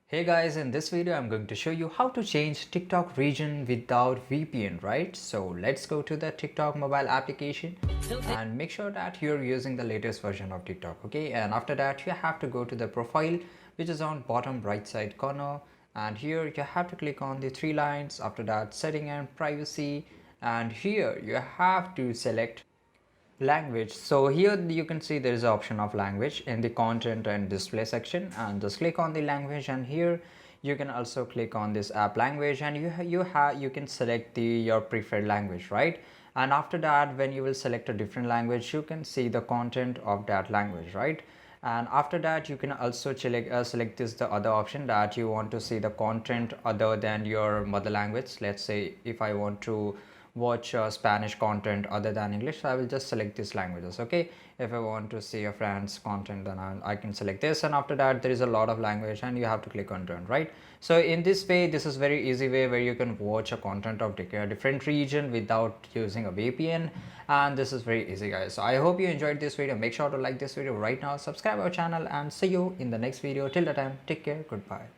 Hey guys, in this video I'm going to show you how to change TikTok region without VPN, right? So let's go to the TikTok mobile application and make sure that you're using the latest version of TikTok, okay? And after that you have to go to the profile which is on bottom right side corner, and here you have to click on the three lines. After that, setting and privacy, and here you have to select language. So here you can see there is an option of language in the content and display section, and just click on the language, and here you can also click on this app language, and you can select the your preferred language, right? And after that, when you will select a different language, you can see the content of that language, right? And after that, you can also select this the other option that you want to see the content other than your mother language. Let's say if I want to watch Spanish content other than English, so I will just select these languages, okay? If I want to see a French content, then I can select this, and after that there is a lot of language and you have to click on done, right? So in this way, this is very easy way where you can watch a content of different region without using a VPN, and this is very easy, guys. So I hope you enjoyed this video. Make sure to like this video right now, subscribe our channel, and see you in the next video. Till the time, take care, goodbye.